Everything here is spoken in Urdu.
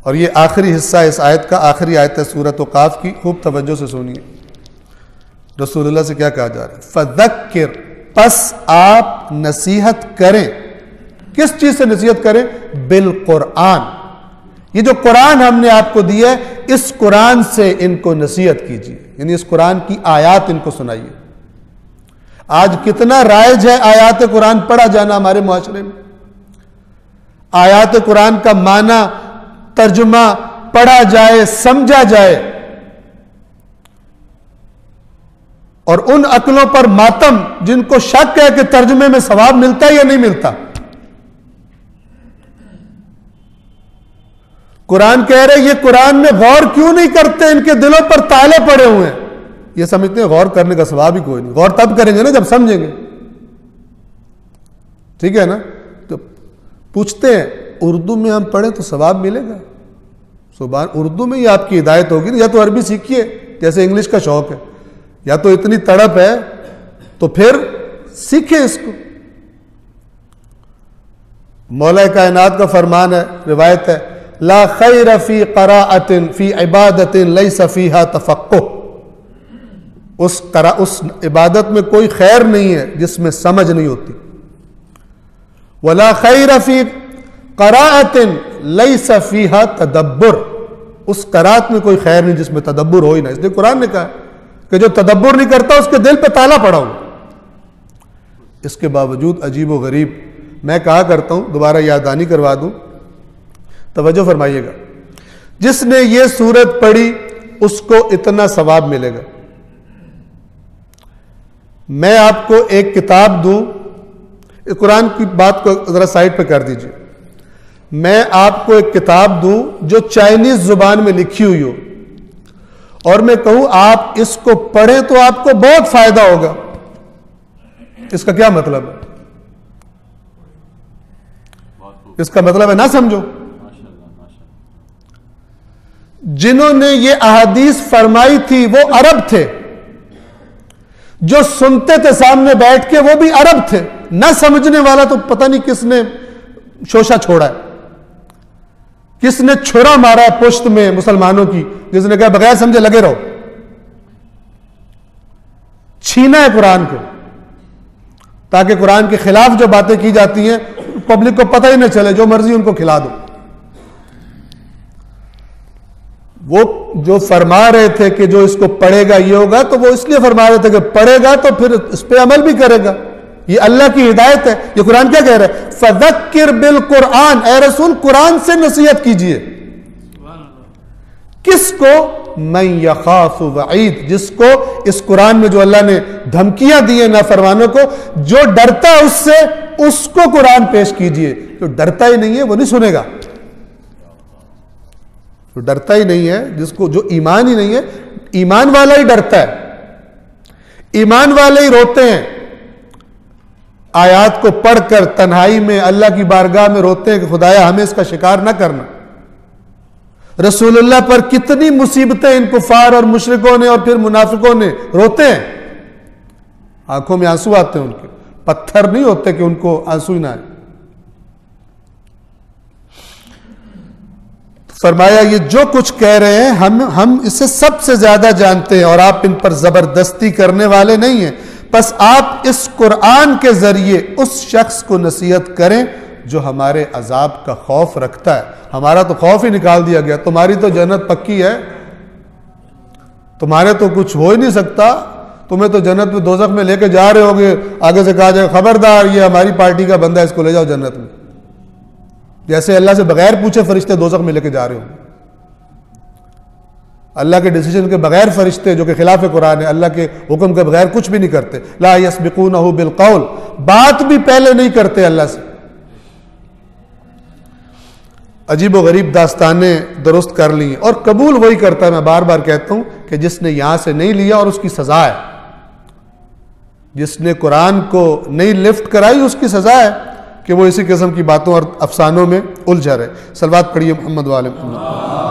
اور یہ آخری حصہ اس آیت کا، آخری آیت ہے سورۃ قاف کی، خوب توجہ سے سنیے۔ رسول اللہ سے کیا کہا جا رہا ہے؟ فذکر، پس آپ نصیحت کریں۔ کس چیز سے نصیحت کریں؟ بالقرآن، یہ جو قرآن ہم نے آپ کو دیا ہے اس قرآن سے ان کو نصیحت کیجیے، یعنی اس قرآن کی آیات ان کو سنائیے۔ آج کتنا رائج ہے آیات قرآن پڑھا جانا ہمارے معاشرے میں، آیات قرآن کا معنی ترجمہ پڑھا جائے، سمجھا جائے، اور ان عقلوں پر ماتم جن کو شک ہے کہ ترجمے میں ثواب ملتا ہے یا نہیں ملتا۔ قرآن کہہ رہے یہ قرآن میں غور کیوں نہیں کرتے، ان کے دلوں پر تالے پڑے ہوئے ہیں، یہ سمجھتے ہیں غور کرنے کا ثواب ہی کوئی نہیں، غور تب کریں گے نا جب سمجھیں گے، ٹھیک ہے نا؟ تو پوچھتے ہیں اردو میں ہم پڑھیں تو ثواب ملے گا؟ سبحان، اردو میں ہی آپ کی ہدایت ہوگی نا، یا تو عربی سیکھیے جیسے انگلش کا شوق ہے، یا تو اتنی تڑپ ہے تو پھر سیکھیں اس کو۔ مولا کائنات کا فرمان ہے، روایت ہے، لا خیر فی قراءۃ فی عبادۃ لیس فیہا تفقہ، اس عبادت میں کوئی خیر نہیں ہے جس میں سمجھ نہیں ہوتی۔ ولا خیر فی قراءۃ لیس فیہا تدبر، اس قرات میں کوئی خیر نہیں جس میں تدبر ہو ہی نہ، اس لیے قرآن نے کہا کہ جو تدبر نہیں کرتا اس کے دل پہ تالا پڑا ہو۔ اس کے باوجود عجیب و غریب، میں کہا کرتا ہوں، دوبارہ یاددہانی کروا دوں، توجہ فرمائیے گا، جس نے یہ سورت پڑھی اس کو اتنا ثواب ملے گا۔ میں آپ کو ایک کتاب دوں، قرآن کی بات کو ذرا سائڈ پہ کر دیجئے، میں آپ کو ایک کتاب دوں جو چائنیز زبان میں لکھی ہوئی ہو، اور میں کہوں آپ اس کو پڑھیں تو آپ کو بہت فائدہ ہوگا، اس کا کیا مطلب ہے؟ اس کا مطلب ہے نہ سمجھو۔ جنہوں نے یہ احادیث فرمائی تھی وہ عرب تھے، جو سنتے تھے سامنے بیٹھ کے وہ بھی عرب تھے، نہ سمجھنے والا تو پتہ نہیں کس نے شوشہ چھوڑا ہے، کس نے چھرا مارا ہے پشت میں مسلمانوں کی، جس نے کہا بغیر سمجھے لگے رہو، چھینا ہے قرآن کو تاکہ قرآن کے خلاف جو باتیں کی جاتی ہیں پبلک کو پتہ ہی نہ چلے، جو مرضی ان کو کھلا دو۔ وہ جو فرما رہے تھے کہ جو اس کو پڑھے گا یہ ہوگا، تو وہ اس لیے فرما رہے تھے کہ پڑھے گا تو پھر اس پہ عمل بھی کرے گا، یہ اللہ کی ہدایت ہے۔ یہ قرآن کیا کہہ رہا ہے؟ فذکر بالقرآن، اے رسول قرآن سے نصیحت کیجئے۔ کس کو؟ من یخاف وعید، جس کو اس قرآن میں جو اللہ نے دھمکیاں دی ہیں نافرمانوں کو، جو ڈرتا ہے اس سے، اس کو قرآن پیش کیجئے۔ جو ڈرتا ہی نہیں ہے وہ نہیں سنے گا، جو ڈرتا ہی نہیں ہے، جس کو جو ایمان ہی نہیں ہے، ایمان والا ہی ڈرتا ہے، ایمان والے ہی روتے ہیں، آیات کو پڑھ کر تنہائی میں اللہ کی بارگاہ میں روتے ہیں کہ خدایا ہمیں اس کا شکار نہ کرنا۔ رسول اللہ پر کتنی مصیبتیں ان کفار اور مشرکوں نے اور پھر منافقوں نے، روتے ہیں، آنکھوں میں آنسو آتے ہیں، ان کے پتھر نہیں ہوتے کہ ان کو آنسو ہی نہ آئے۔ فرمایا یہ جو کچھ کہہ رہے ہیں ہم اسے سب سے زیادہ جانتے ہیں اور آپ ان پر زبردستی کرنے والے نہیں ہیں، بس آپ اس قرآن کے ذریعے اس شخص کو نصیحت کریں جو ہمارے عذاب کا خوف رکھتا ہے۔ ہمارا تو خوف ہی نکال دیا گیا، تمہاری تو جنت پکی ہے، تمہارے تو کچھ ہو ہی نہیں سکتا، تمہیں تو جنت میں دوزخ میں لے کے جا رہے ہوگے، آگے سے کہا جائے خبردار یہ ہماری پارٹی کا بندہ ہے، اس کو لے جاؤ جنت میں، جیسے اللہ سے بغیر پوچھے فرشتے دوزخ میں لے کے جا رہے ہوں۔ اللہ کے ڈیسیجن کے بغیر فرشتے، جو کہ خلاف قرآن ہے، اللہ کے حکم کے بغیر کچھ بھی نہیں کرتے، لا یسبقونہ بالقول، بات بھی پہلے نہیں کرتے اللہ سے۔ عجیب و غریب داستانیں درست کر لی اور قبول وہی کرتا ہے۔ میں بار بار کہتا ہوں کہ جس نے یہاں سے نہیں لیا اور اس کی سزا ہے، جس نے قرآن کو نہیں لفٹ کرائی اس کی سزا ہے کہ وہ اسی قسم کی باتوں اور افسانوں میں الجھا رہے۔ صلوات پڑھیے محمد و آل محمد۔